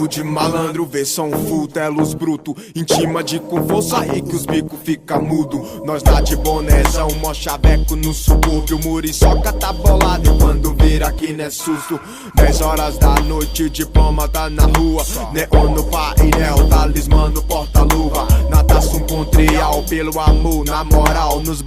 Papo de malandro, vê som full, telos bruto. Intima de com força aí que os bicos fica mudo. Nós dá de bonezão, mó chaveco no subúrbio. Muriçoca tá bolado e quando vira aqui não é susto. 10 horas da noite, o diploma tá na rua. Neon no painel, talismã no porta-luva. Natação com trial, pelo amor, na moral, nos